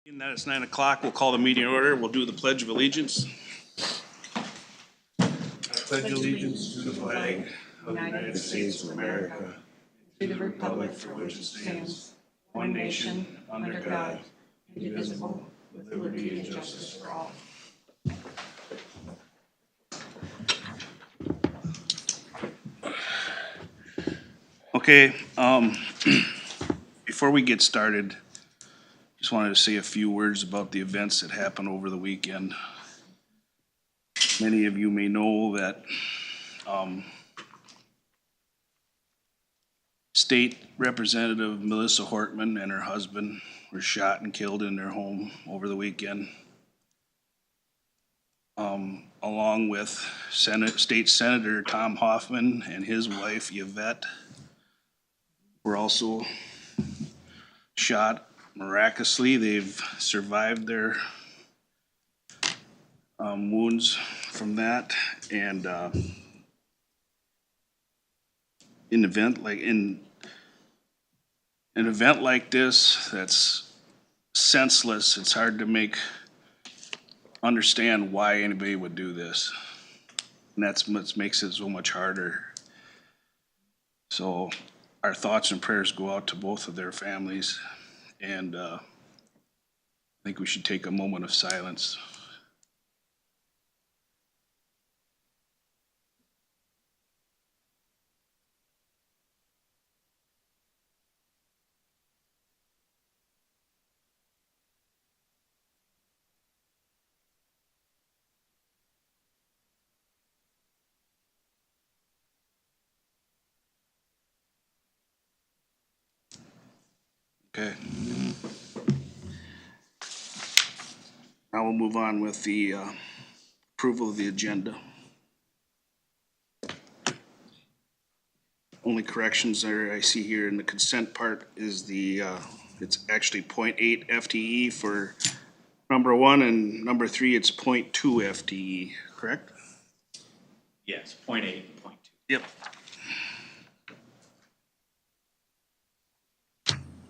Being that it's 9 o'clock, we'll call the meeting in order. We'll do the Pledge of Allegiance. I pledge allegiance to the flag of the United States of America, to the republic for which it stands, one nation, under God, indivisible, with liberty and justice for all. Okay, before we get started, just wanted to say a few words about the events that happened over the weekend. Many of you may know that State Representative Melissa Hortman and her husband were shot and killed in their home over the weekend. Along with State Senator Tom Hoffman and his wife Yvette were also shot miraculously. They've survived their wounds from that, and in an event like this that's senseless, it's hard to understand why anybody would do this. And that's what makes it so much harder. So our thoughts and prayers go out to both of their families. And I think we should take a moment of silence. Okay. Now we'll move on with the approval of the agenda. Only corrections there I see here in the consent part is it's actually 0.8 FTE for number 1, and number 3, it's 0.2 FTE, correct? Yes, 0.8 and 0.2. Yep.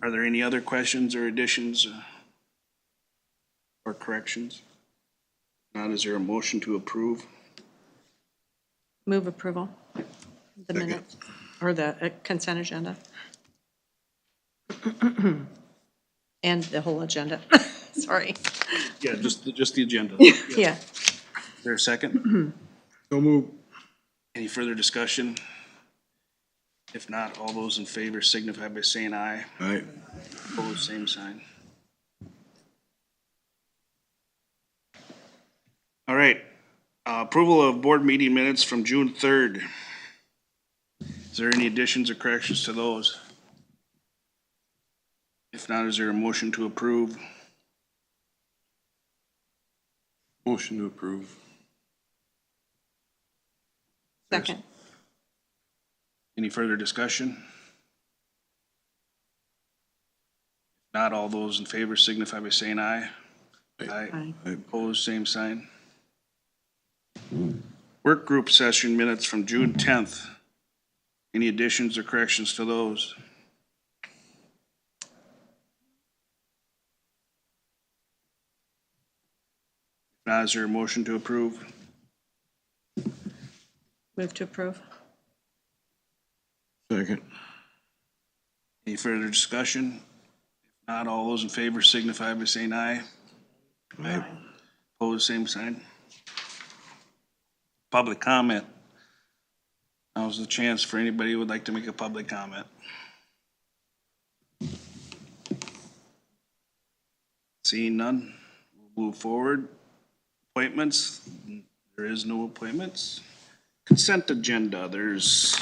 Are there any other questions or additions or corrections? Not, is there a motion to approve? Move approval, the Second. minutes, or the consent agenda. And the whole agenda, sorry. Yeah, just the agenda. Yeah, Is there a second? So move. Any further discussion? If not, all those in favor signify by saying aye. Aye. Opposed, same sign. All right, approval of board meeting minutes from June 3rd. Is there any additions or corrections to those? If not, is there a motion to approve? Motion to approve. second. Any further discussion? Not, all those in favor signify by saying aye. Aye. Opposed, same sign. Work group session minutes from June 10th. Any additions or corrections to those? If not, is there a motion to approve? Move to approve. Second. Any further discussion? If not, all those in favor signify by saying aye. Aye. Opposed, same sign. Public comment. Now's the chance for anybody who would like to make a public comment. Seeing none, we'll move forward. Appointments, there is no appointments. Consent agenda, there's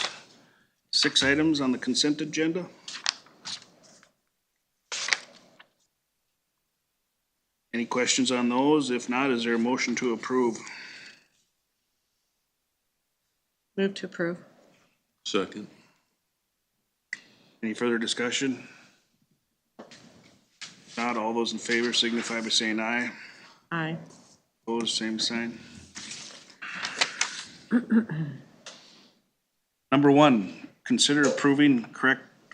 6 items on the consent agenda. Any questions on those? If not, is there a motion to approve? Move to approve. Second. Any further discussion? If not, all those in favor signify by saying aye. Aye. Opposed, same sign. Number 1, consider approving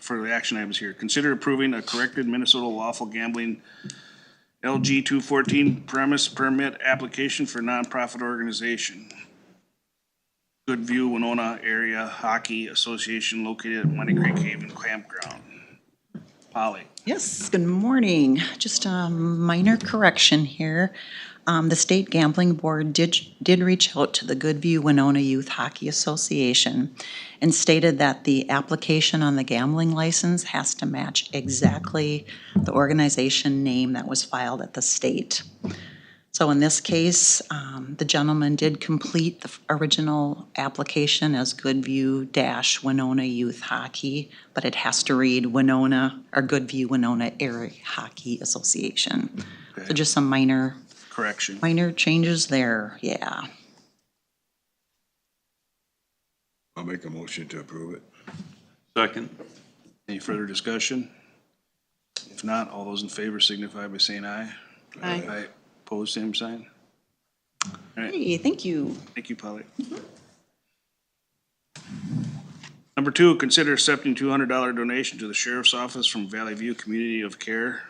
for the action items here. Consider approving a corrected Minnesota lawful gambling LG 214 premise permit application for nonprofit organization. Good View Winona Area Hockey Association located at Money Creek Haven Campground. Polly. Yes, good morning. Just a minor correction here. The State Gambling Board did reach out to the Goodview Winona Youth Hockey Association and stated that the application on the gambling license has to match exactly the organization name that was filed at the state. So in this case, the gentleman did complete the original application as Goodview-Winona Youth Hockey, but it has to read Winona, or Goodview Winona Area Hockey Association. So Okay. just some minor Correction. changes there, yeah. I'll make a motion to approve it. Second. Any further discussion? If not, all those in favor signify by saying aye. Aye. Opposed, same sign. Hey, thank you. Thank you, Polly. Number 2, consider accepting $200 donation to the sheriff's office from Valley View Community of Care.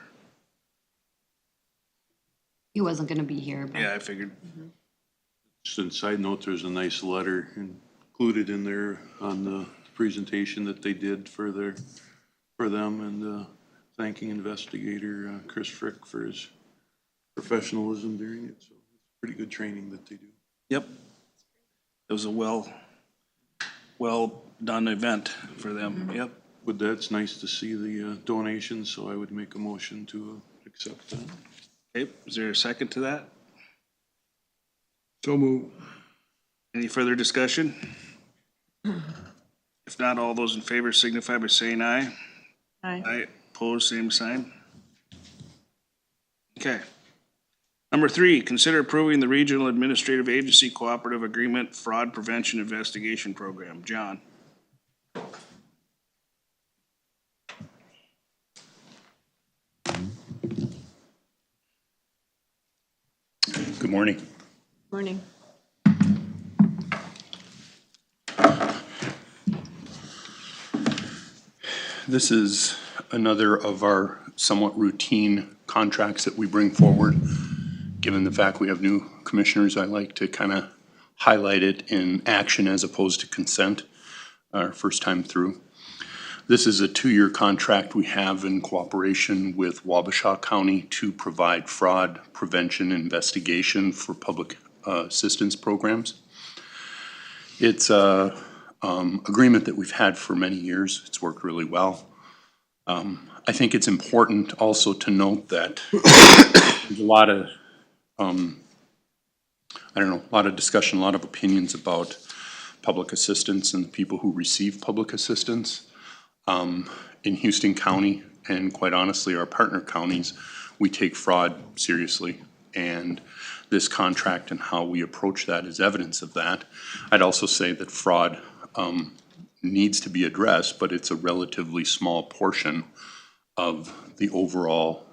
He wasn't gonna be here, but Yeah, I figured. Just a side note, there's a nice letter included in there on the presentation that they did for them, and thanking investigator Chris Frick for his professionalism during it. So it's pretty good training that they do. Yep. It was a well done event for them. Yep. With that, it's nice to see the donations, so I would make a motion to accept that. Okay, is there a second to that? So move. Any further discussion? If not, all those in favor signify by saying aye. Aye. Aye, opposed, same sign. Okay. Number 3, consider approving the Regional Administrative Agency Cooperative Agreement Fraud Prevention Investigation Program. John. Good morning. Morning. This is another of our somewhat routine contracts that we bring forward. Given the fact we have new commissioners, I like to kind of highlight it in action as opposed to consent, our first time through. This is a 2-year contract we have in cooperation with Wabasha County to provide fraud prevention investigation for public assistance programs. It's a agreement that we've had for many years. It's worked really well. I think it's important also to note that there's a lot of, a lot of discussion, a lot of opinions about public assistance and the people who receive public assistance. In Houston County, and quite honestly, our partner counties, we take fraud seriously. And this contract and how we approach that is evidence of that. I'd also say that fraud needs to be addressed, but it's a relatively small portion of the overall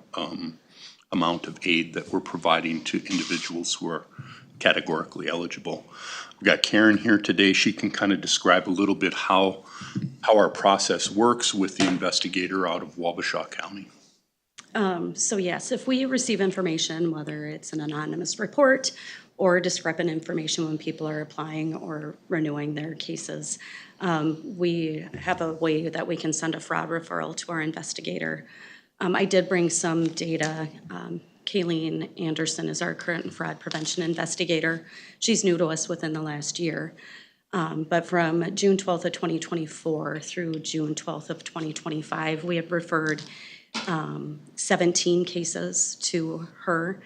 amount of aid that we're providing to individuals who are categorically eligible. We've got Karen here today. She can kind of describe a little bit how our process works with the investigator out of Wabasha County. so yes, if we receive information, whether it's an anonymous report or discrepant information when people are applying or renewing their cases, we have a way that we can send a fraud referral to our investigator. I did bring some data. Kayleen Anderson is our current fraud prevention investigator. She's new to us within the last year. But from June 12th of 2024 through June 12th of 2025, we have referred 17 cases to her.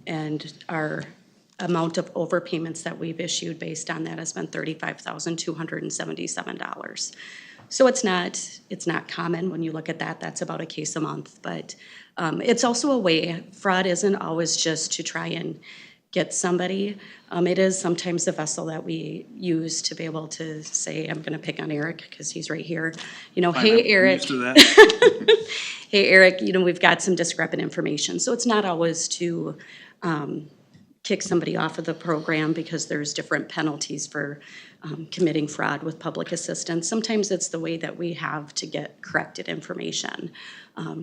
And our amount of overpayments that we've issued based on that has been $35,277. So it's not common when you look at that. That's about a case a month, but it's also a way. Fraud isn't always just to try and get somebody. It is sometimes a vessel that we use to be able to say, I'm going to pick on Eric because he's right here. You know, hey, I'm Eric. used to that. Hey, Eric, you know, we've got some discrepant information. So it's not always to kick somebody off of the program because there's different penalties for committing fraud with public assistance. Sometimes it's the way that we have to get corrected information.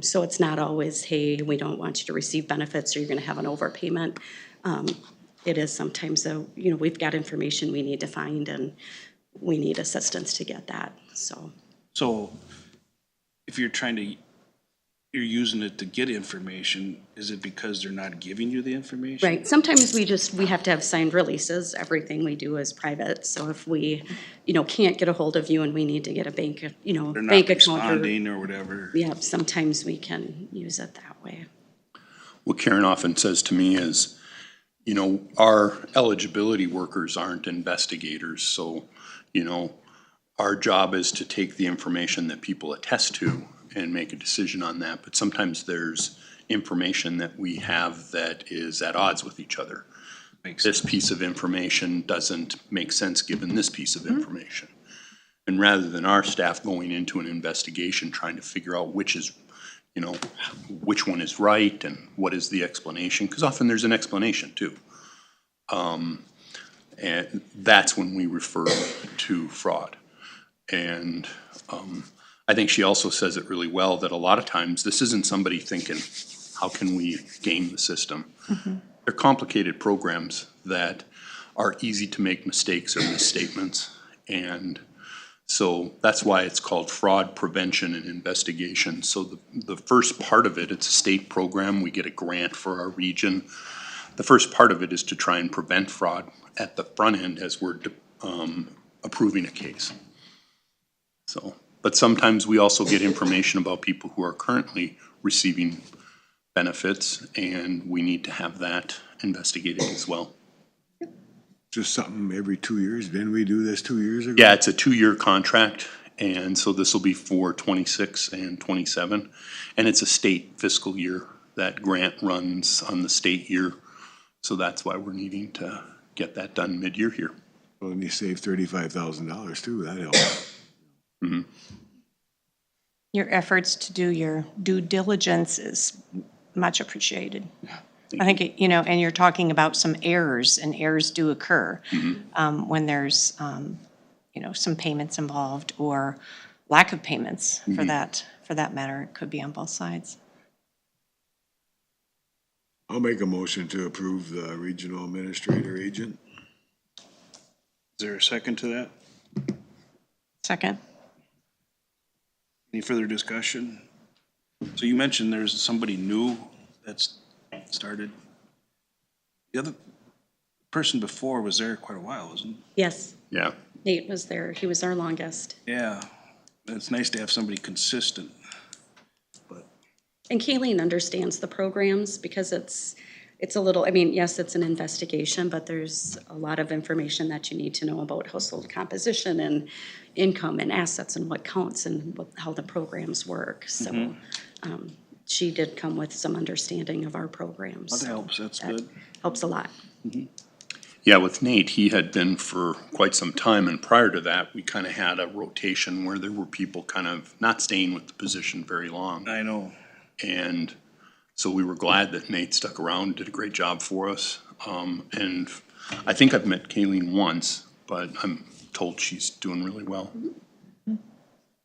So it's not always, hey, we don't want you to receive benefits or you're gonna have an overpayment. It is sometimes, we've got information we need to find and we need assistance to get that, so. So if you're you're using it to get information, is it because they're not giving you the information? Right, sometimes we have to have signed releases, everything we do is private, so if we, can't get a hold of you and we need to get a bank, They're bank not account or. responding or whatever. Yeah, sometimes we can use it that way. What Karen often says to me is, our eligibility workers aren't investigators, so, our job is to take the information that people attest to and make a decision on that, but sometimes there's information that we have that is at odds with each other. Makes This piece of information doesn't make sense given this piece of information. And rather than our staff going into an investigation trying to figure out which is, which one is right and what is the explanation, because often there's an explanation too. And that's when we refer to fraud. And I think she also says it really well, that a lot of times this isn't somebody thinking, how can we game the system? They're complicated programs that are easy to make mistakes or misstatements. And so that's why it's called fraud prevention and investigation. So the first part of it, it's a state program. We get a grant for our region. The first part of it is to try and prevent fraud at the front end as we're approving a case. So, but sometimes we also get information about people who are currently receiving benefits, and we need to have that investigated as well. Just something every 2 years? Didn't we do this 2 years ago? Yeah, it's a 2-year contract, and so this will be for 26 and 27. And it's a state fiscal year. That grant runs on the state year. So that's why we're needing to get that done mid-year here. Well, and you save $35,000 too, that helps. Your efforts to do your due diligence is much appreciated. I think, and you're talking about some errors, and errors do occur when there's, some payments involved or lack of payments for that matter. It could be on both sides. I'll make a motion to approve the regional administrator agent. Is there a second to that? Second. Any further discussion? So you mentioned there's somebody new that's started. The other person before was there quite a while, wasn't he? Yes, Yeah. Nate was there, he was our longest. Yeah, it's nice to have somebody consistent. But And Kayleen understands the programs because it's a little, yes, it's an investigation, but there's a lot of information that you need to know about household composition and income and assets and what counts and how the programs work. So she did come with some understanding of our programs. that so helps, that's good. Helps a lot. Yeah, with Nate, he had been for quite some time, and prior to that, we kind of had a rotation where there were people kind of not staying with the position very long. I know. And so we were glad that Nate stuck around, did a great job for us. And I think I've met Kayleen once, but I'm told she's doing really well.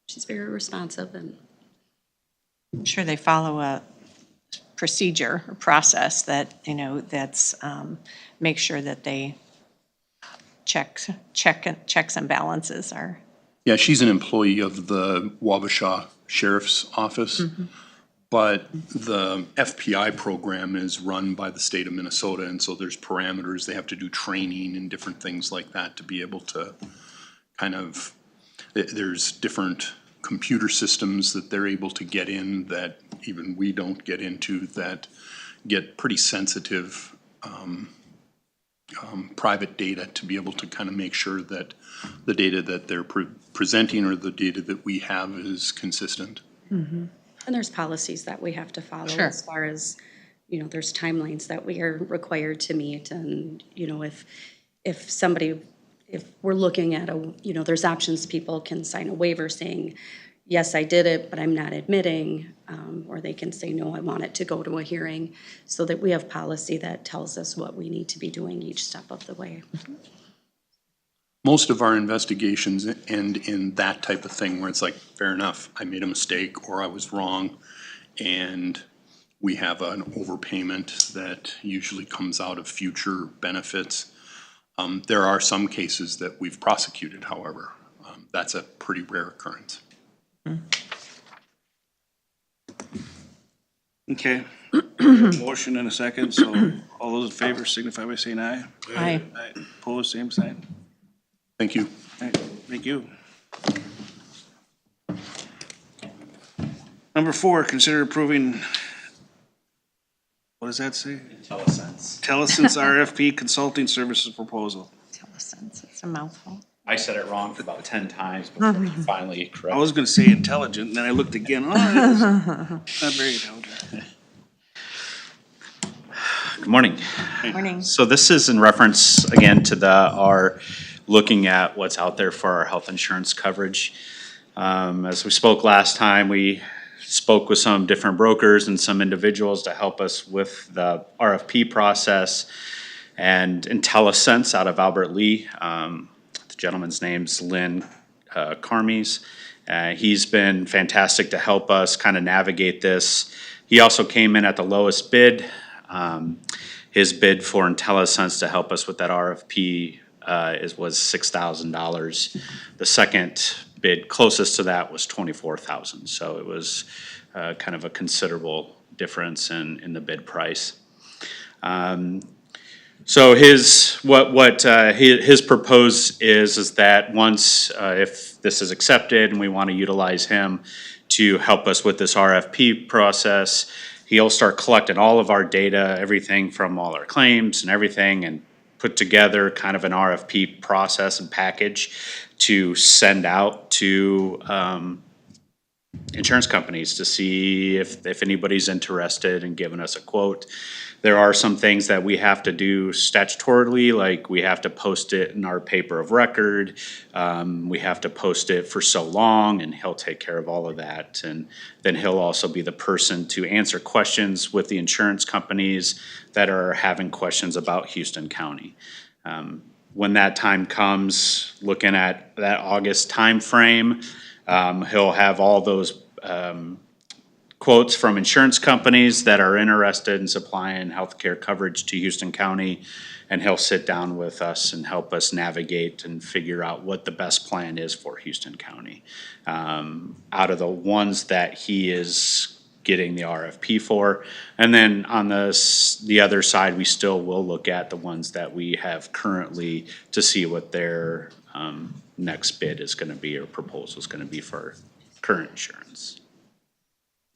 She's very responsive and I'm sure they follow a procedure or process that, that's, make sure that they checks and balances are. Yeah, she's an employee of the Wabasha Sheriff's Office. But the FPI program is run by the state of Minnesota, and so there's parameters. They have to do training and different things like that to be able to there's different computer systems that they're able to get in that even we don't get into, that get pretty sensitive private data, to be able to kind of make sure that the data that they're presenting or the data that we have is consistent. And there's policies that we have to follow Sure. as far as, there's timelines that we are required to meet. And, if we're looking at there's options, people can sign a waiver saying, yes, I did it, but I'm not admitting, or they can say, no, I want it to go to a hearing, so that we have policy that tells us what we need to be doing each step of the way. Most of our investigations end in that type of thing where it's like, fair enough, I made a mistake or I was wrong. And we have an overpayment that usually comes out of future benefits. There are some cases that we've prosecuted, however. That's a pretty rare occurrence. Okay. Motion and a second, so all those in favor signify by saying aye. Aye. Aye. Opposed, same sign. Thank you. Aye. Thank you. Number 4, consider approving, what does that say? IntelliSense. Telesense RFP Consulting Services Proposal. IntelliSense, it's a mouthful. I said it wrong for about 10 times before you finally I corrected. was gonna say intelligent, and then I looked again, oh, it's not very intelligent. Good morning. Morning. So this is in reference, again, to our looking at what's out there for our health insurance coverage. As we spoke last time, we spoke with some different brokers and some individuals to help us with the RFP process. And IntelliSense out of Albert Lee, the gentleman's name's Lynn Carmes. He's been fantastic to help us kind of navigate this. He also came in at the lowest bid. His bid for IntelliSense to help us with that RFP was $6,000. The second bid closest to that was $24,000. So it was kind of a considerable difference in the bid price. So his proposed is that once if this is accepted and we want to utilize him to help us with this RFP process, he'll start collecting all of our data, everything from all our claims and everything, and put together kind of an RFP process and package to send out to insurance companies to see if anybody's interested in giving us a quote. There are some things that we have to do statutorily, like we have to post it in our paper of record. We have to post it for so long, and he'll take care of all of that. And then he'll also be the person to answer questions with the insurance companies that are having questions about Houston County. When that time comes, looking at that August timeframe, he'll have all those quotes from insurance companies that are interested in supplying healthcare coverage to Houston County, and he'll sit down with us and help us navigate and figure out what the best plan is for Houston County. Out of the ones that he is getting the RFP for, and then on the other side, we still will look at the ones that we have currently to see what their next bid is going to be or proposal is going to be for current insurance.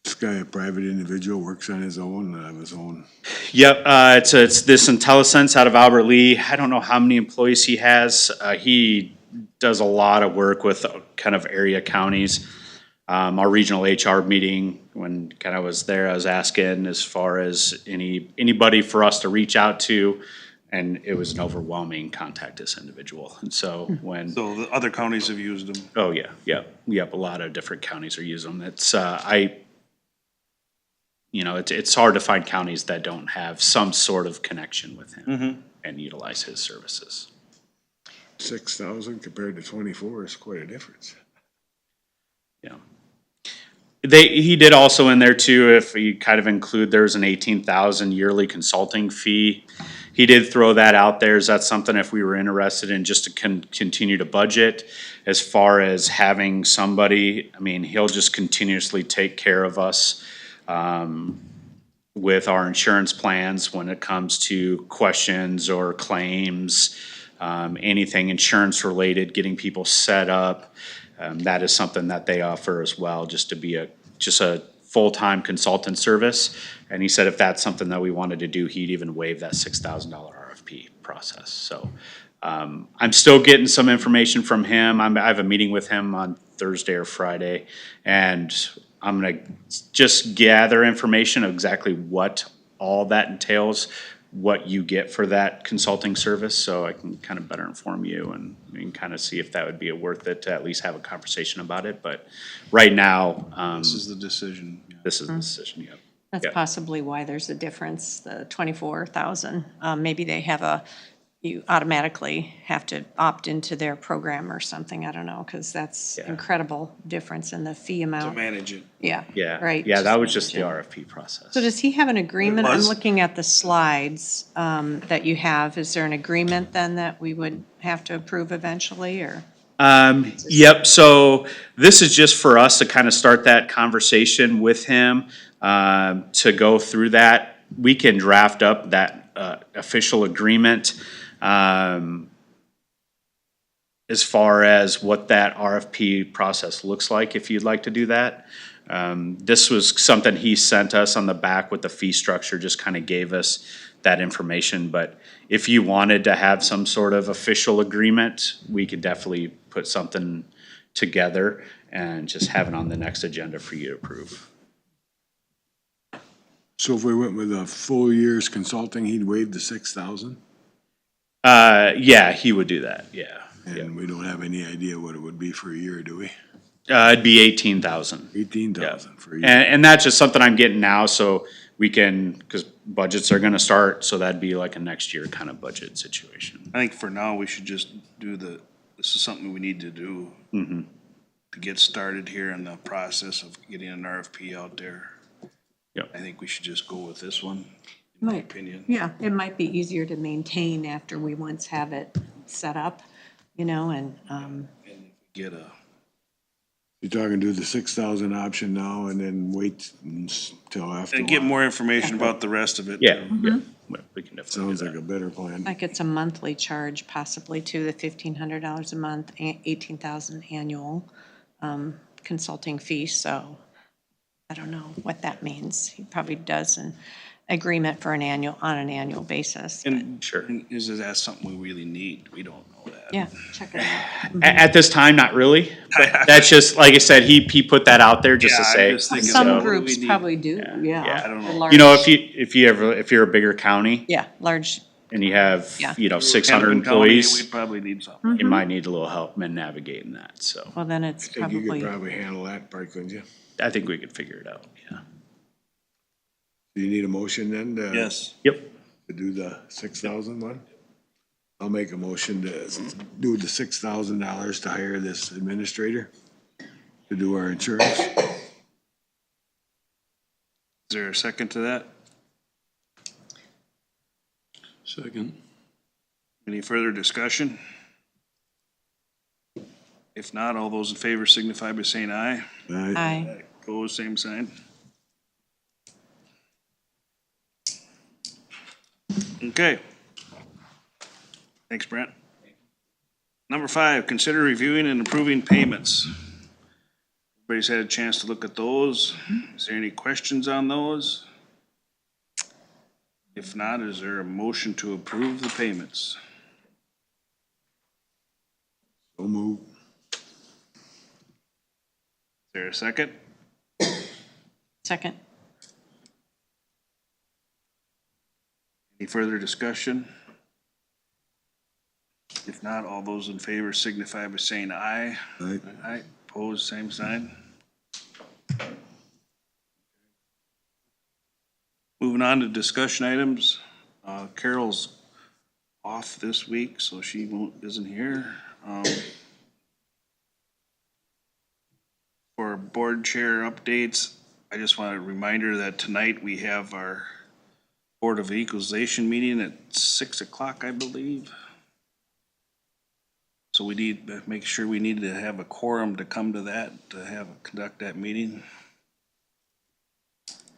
This guy, a private individual, works on his own, of his own. Yep, it's this IntelliSense out of Albert Lee. I don't know how many employees he has. He does a lot of work with kind of area counties. Our regional HR meeting, when kind of was there, I was asking as far as anybody for us to reach out to, and it was an overwhelming contact this individual. And so when, So the other counties have used them. oh yeah, yep, a lot of different counties are using them. It's it's hard to find counties that don't have some sort of connection with him and utilize his services. 6,000 compared to 24 is quite a difference. Yeah. He did also in there too, if you kind of include, there's an 18,000 yearly consulting fee. He did throw that out there. Is that something if we were interested in just to continue to budget? As far as having somebody, I mean, he'll just continuously take care of us with our insurance plans when it comes to questions or claims, anything insurance related, getting people set up. That is something that they offer as well, just to be a full-time consultant service. And he said if that's something that we wanted to do, he'd even waive that $6,000 RFP process. So I'm still getting some information from him. I have a meeting with him on Thursday or Friday, and I'm gonna just gather information of exactly what all that entails. what you get for that consulting service, so I can kind of better inform you and kind of see if that would be worth it to at least have a conversation about it, but right now, This is the decision. this is the decision, yep. That's Yeah. possibly why there's a difference, the 24,000. Maybe they have you automatically have to opt into their program or something, I don't know, because that's Yeah. incredible difference in the fee To amount. manage it. Yeah. Yeah, Right. yeah, that was just manage the it. RFP process. So does he have an agreement? I'm was? looking at the slides that you have. Is there an agreement then that we would have to approve eventually, or? Yep, so this is just for us to kind of start that conversation with him, to go through that. We can draft up that, official agreement, as far as what that RFP process looks like, if you'd like to do that. This was something he sent us on the back with the fee structure, just kind of gave us that information, but if you wanted to have some sort of official agreement, we could definitely put something together and just have it on the next agenda for you to approve. So if we went with a full year's consulting, he'd waive the 6,000? Yeah, he would do that, yeah. And we don't have any idea what it would be for a year, do we? It'd be 18,000. 18,000 for a year. And that's just something I'm getting now, so we can, because budgets are gonna start, so that'd be like a next year kind of budget situation. I think for now, we should just do this is something we need to do to get started here in the process of getting an RFP out there. Yep. I think we should just go with this one, in my Right. opinion. Yeah, it might be easier to maintain after we once have it set up, and, Get a, You're talking do the 6,000 option now and then wait till after. and get more information about the rest of it. Yeah, too. yeah, we can definitely Sounds do like that. a better plan. like it's a monthly charge possibly too, the $1,500 a month, 18,000 annual consulting fee, so I don't know what that means. He probably does an agreement for on an annual basis. but- And Sure. and is that something we really need? We don't know that. Yeah, check it out. At this time, not really, but that's just, like I said, he put that out there just to Yeah, I'm say. just thinking Some about what groups we need. probably do, yeah. I don't know. The You know, large- if you're a bigger county Yeah, large, and you have, Yeah. 600 Hennepin County, employees, We probably need something. you might need a little help in navigating that, so well, then it's I think you could probably, probably handle that part, couldn't you? I think we could figure it out, yeah. Do you need a motion then to? Yes. Yep. To do the 6,000 one? I'll make a motion to do the $6,000 to hire this administrator to do our insurance. Is there a second to that? Second. Any further discussion? If not, all those in favor signify by saying aye. aye. Opposed, same sign. Okay. Thanks, Brent. Number 5, consider reviewing and approving payments. Everybody's had a chance to look at those. Is there any questions on those? If not, is there a motion to approve the payments? So move. Is there a second? Second, Any further discussion? If not, all those in favor signify by saying aye. Aye. Aye, opposed, same sign. Moving on to discussion items. Carol's off this week, so she isn't here. For board chair updates, I just want a reminder that tonight we have our Board of Equalization meeting at 6 o'clock, I believe. So we need, make sure we need to have a quorum to come to that, to conduct that meeting.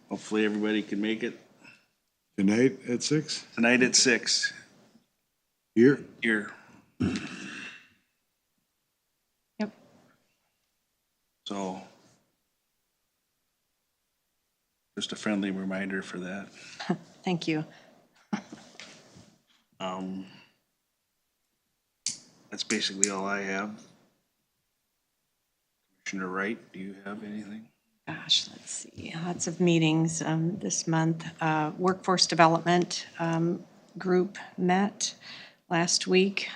Hopefully everybody can make it. Tonight at 6 Tonight at 6 here? here. yep. So just a friendly reminder for that. Thank you. That's basically all I have. Commissioner Wright, do you have anything? gosh, let's see, lots of meetings this month. Workforce Development Group met last week,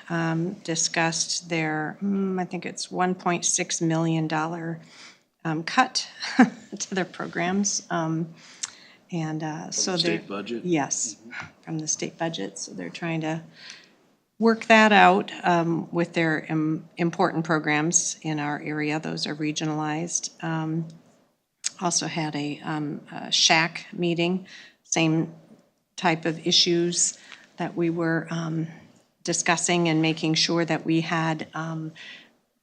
discussed their, I think it's $1.6 million cut to their programs. And so they're. State budget? Yes, from the state budget. So they're trying to work that out with their important programs in our area. Those are regionalized. Also had a SHAC meeting, same type of issues that we were discussing and making sure that we had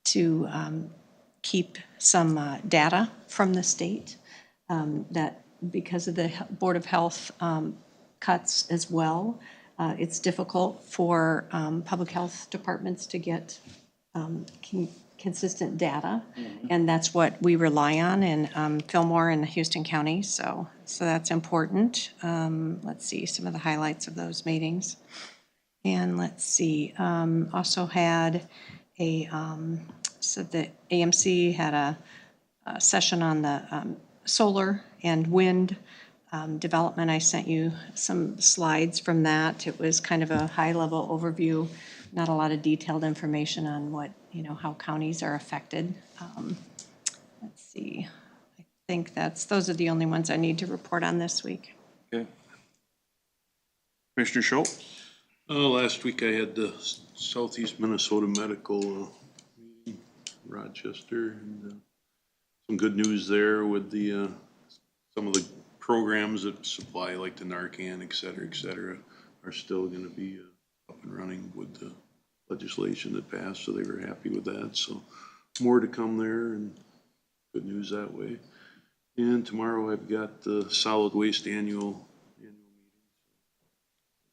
to keep some data from the state, that because of the Board of Health cuts as well, it's difficult for public health departments to get consistent data, and that's what we rely on in Fillmore and Houston County, so that's important. Let's see, some of the highlights of those meetings. And let's see, also had so the AMC had a session on the solar and wind development. I sent you some slides from that. It was kind of a high-level overview, not a lot of detailed information on what, how counties are affected. Let's see, I think those are the only ones I need to report on this week. Okay. Commissioner Schultz? Last week I had the Southeast Minnesota Medical meeting, Rochester, and some good news there with the some of the programs that supply, like the Narcan, et cetera, are still gonna be up and running with the legislation that passed, so they were happy with that. So more to come there, and good news that way. And tomorrow I've got the solid waste annual meeting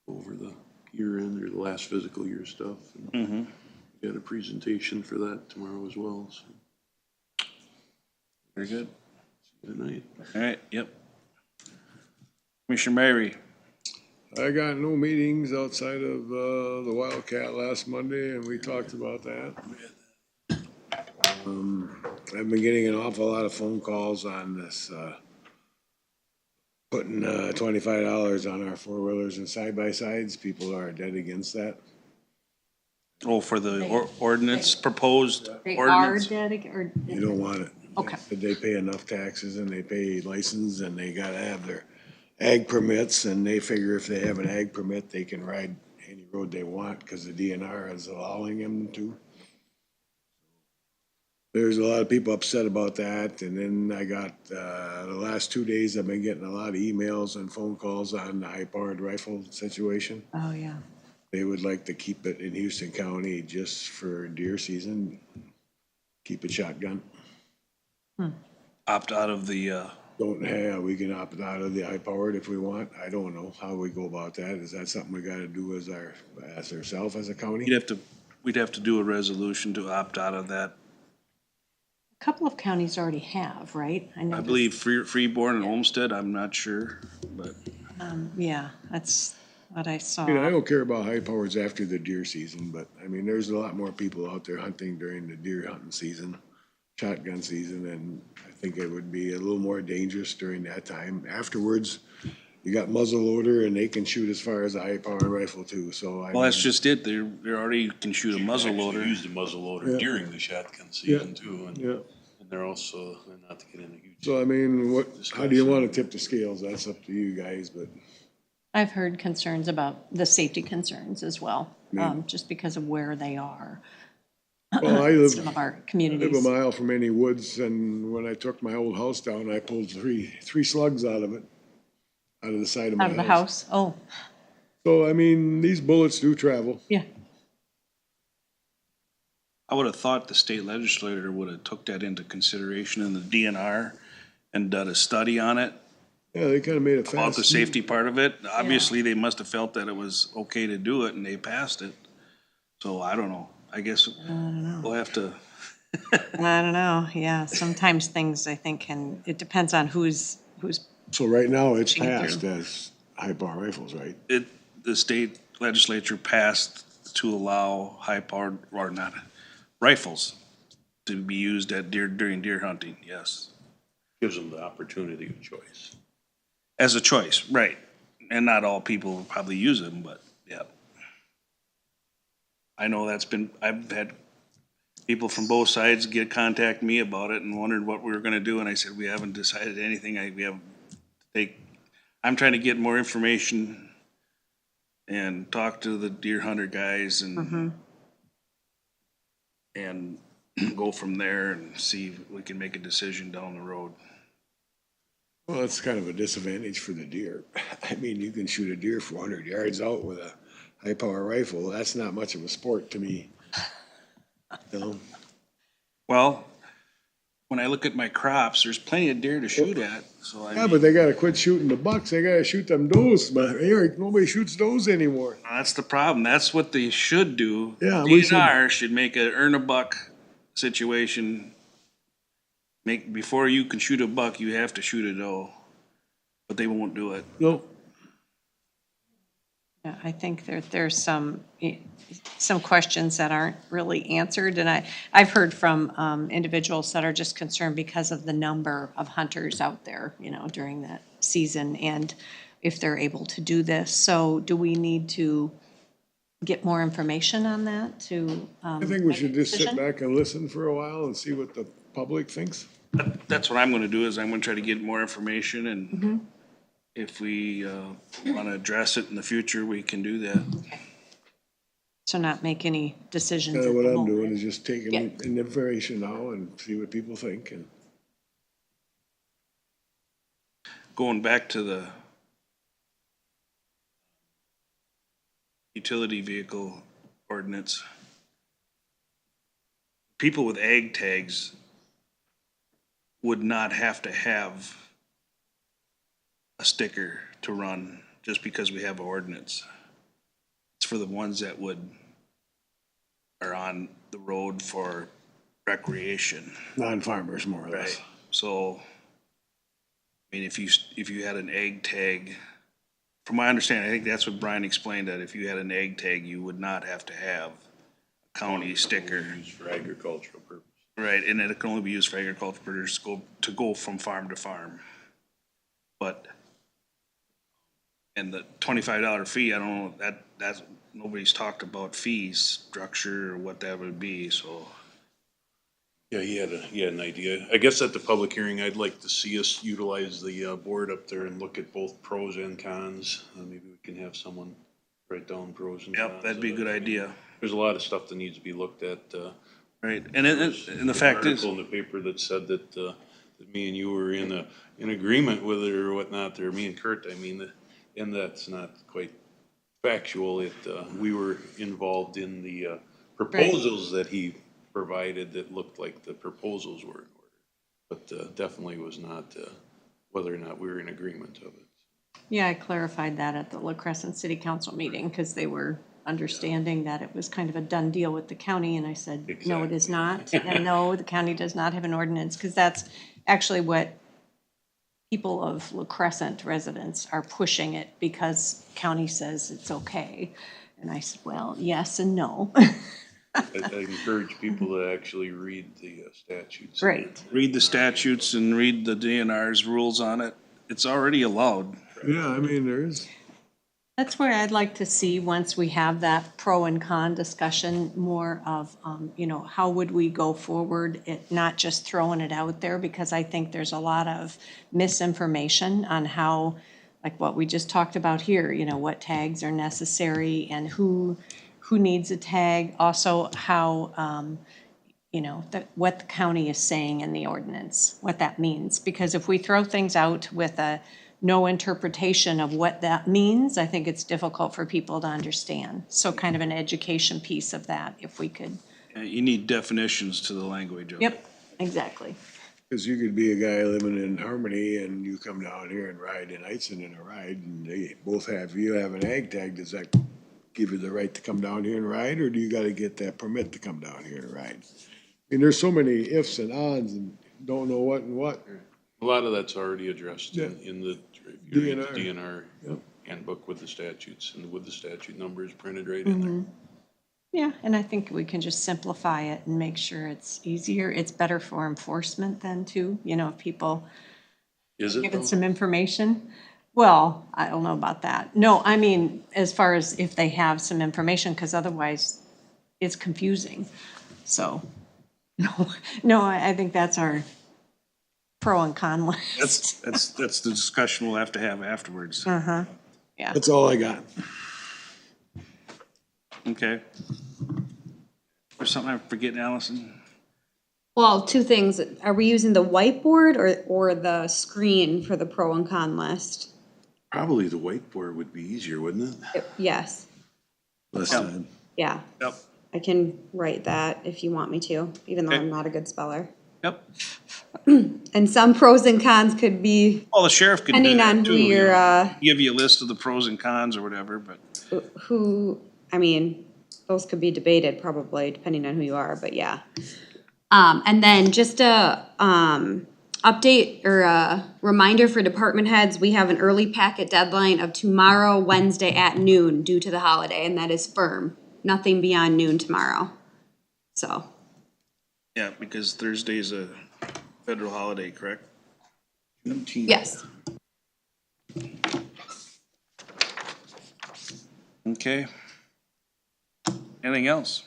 over the year end or the last fiscal year stuff. And got a presentation for that tomorrow as well. So. Very good. Good night. All right, yep. Commissioner Mary? I got no meetings outside of the Wildcat last Monday, and we talked about that. I've been getting an awful lot of phone calls on this, putting $25 on our four-wheelers and side-by-sides. People are dead against that. Oh, for the ordinance, proposed They are ordinance? dedicated, or? You don't want it. Okay. They pay enough taxes and they pay license and they gotta have their ag permits, and they figure if they have an ag permit, they can ride any road they want because the DNR is allowing them to. There's a lot of people upset about that, and then I got, the last 2 days, I've been getting a lot of emails and phone calls on the high-powered rifle situation. Oh, yeah. They would like to keep it in Houston County just for deer season, keep it shotgun. Opt out of the, Don't have, we can opt out of the high-powered if we want. I don't know how we go about that. Is that something we gotta do as ourselves as a county? we'd have to do a resolution to opt out of that. A couple of counties already have, right? I noticed. believe Freeborn and Olmsted, I'm not sure, but Yeah, that's what I saw. I mean, I don't care about high powers after the deer season, but I mean, there's a lot more people out there hunting during the deer hunting season, shotgun season, and I think it would be a little more dangerous during that time. Afterwards, you got muzzle loader and they can shoot as far as a high power rifle too, so I well, that's mean, just it. They already can shoot a muzzle loader. Use the muzzle loader Yeah. during the shotgun season too, and yeah. they're also, not to get into huge. So I mean, how do you wanna tip the scales? That's up to you guys, but I've heard concerns about the safety concerns as well, just because of where they are. well, I live. Some of our I live communities. a mile from any woods, and when I took my old house down, I pulled three slugs out of it, out of the side of my Out of the house, oh, So, I mean, these bullets do travel. yeah. I would have thought the state legislator would have took that into consideration in the DNR and done a study on it, Yeah, they kinda made it about the fast. safety part of it. Obviously, they must have felt that it was okay to do it and they passed it. So I don't know. I guess we'll have to, I don't know, yeah, sometimes things I think it depends on who's, So right now, it's Pushing it passed through. as high power rifles, right? the state legislature passed to allow high-powered, or not, rifles to be used at during deer hunting, yes. gives them the opportunity of choice. As a choice, right. And not all people will probably use them, but yeah. I know I've had people from both sides contact me about it and wondered what we were gonna do, and I said, we haven't decided anything, I'm trying to get more information and talk to the deer hunter guys and go from there and see if we can make a decision down the road. Well, it's kind of a disadvantage for the deer. I mean, you can shoot a deer 400 yards out with a high-power rifle. That's not much of a sport to me. You know? Well, when I look at my crops, there's plenty of deer to shoot at, so I Yeah, mean, but they gotta quit shooting the bucks. They gotta shoot them does. But Eric, nobody shoots does anymore. that's the problem. That's what they should do. Yeah, we should- DNR should make a earn a buck situation. Before you can shoot a buck, you have to shoot a doe, but they won't do it. No, Yeah, I think there's some questions that aren't really answered, and I've heard from individuals that are just concerned because of the number of hunters out there, during that season, and if they're able to do this. So do we need to get more information on that to? I think we should just sit back and listen for a while and see what the public thinks. That's what I'm gonna do, is I'm gonna try to get more information, and if we wanna address it in the future, we can do that. So not make any decisions Kinda at what the I'm doing moment. is just taking Yeah. in information now and see what people think and. Going back to the utility vehicle ordinance, people with ag tags would not have to have a sticker to run just because we have an ordinance. It's for the ones that are on the road for recreation. Non-farmers, more or less. Right, so, I mean, if you had an ag tag, from my understanding, I think that's what Brian explained, that if you had an ag tag, you would not have to have a county sticker. Used for agricultural purposes. Right, and it can only be used for agricultural purposes, to go from farm to farm. But, and the $25 fee, I don't know, that's, nobody's talked about fee structure or what that would be, so. Yeah, he had an idea. I guess at the public hearing, I'd like to see us utilize the board up there and look at both pros and cons. Maybe we can have someone write down pros and cons. Yep, that'd be a good idea, There's a lot of stuff that needs to be looked at. right, and the fact is, Article in the paper that said that me and you were in agreement with it or whatnot, or me and Kurt, I mean, and that's not quite factual. We were involved in the proposals that he provided that looked like the proposals were in order. But definitely was not whether or not we were in agreement of it. Yeah, I clarified that at the La Crescent City Council meeting, because they were understanding that it was kind of a done deal with the county, and I said, no, it is not. And no, the county does not have an ordinance, because that's actually what people of La Crescent residents are pushing it, because county says it's okay. And I said, well, yes and no. I encourage people to actually read the statutes. Right. read the statutes and read the DNR's rules on it. It's already allowed. Yeah, I mean, there's, That's where I'd like to see, once we have that pro and con discussion, more of, how would we go forward? Not just throwing it out there, because I think there's a lot of misinformation on how, like what we just talked about here, what tags are necessary and who needs a tag. Also, how, what the county is saying in the ordinance, what that means. Because if we throw things out with no interpretation of what that means, I think it's difficult for people to understand. So kind of an education piece of that, if we could. You need definitions to the language of it. Yep, exactly. cause you could be a guy living in Harmony and you come down here and ride in Eitzen in a ride and they both you have an ag tag, does that give you the right to come down here and ride, or do you gotta get that permit to come down here and ride? I mean, there's so many ifs and ons and don't know what and what. A lot of that's already addressed in the if you read the DNR. DNR handbook with the statutes and with the statute numbers printed right in there. Yeah, and I think we can just simplify it and make sure it's easier. It's better for enforcement then too, you know, if people Is it given though? some information. Well, I don't know about that. No, I mean, as far as if they have some information, because otherwise it's confusing. So, no, I think that's our pro and con list. That's the discussion we'll have to have afterwards. Yeah. That's all I got. Okay. There's something I'm forgetting, Allison? Well, two things. Are we using the whiteboard or the screen for the pro and con list? Probably the whiteboard would be easier, wouldn't it? Yes, Last time. yeah. Yep. I can write that if you want me to, even though Okay. I'm not a good speller. Yep. And some pros and cons could be Well, the sheriff can do depending on that who too. you you're, know. Give you a list of the pros and cons or whatever, but I mean, those could be debated probably depending on who you are, but yeah. And then just a, update or a reminder for department heads, we have an early packet deadline of tomorrow, Wednesday at noon due to the holiday, and that is firm. Nothing beyond noon tomorrow. So, yeah, because Thursday's a federal holiday, correct? yes. Okay. Anything else?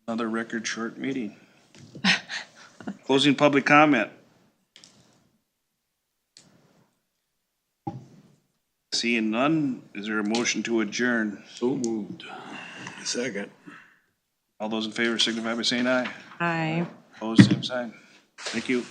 Another record short meeting. Closing public comment. Seeing none, is there a motion to adjourn? So moved. Second. All those in favor signify by saying aye. I Opposed, same sign. Thank you.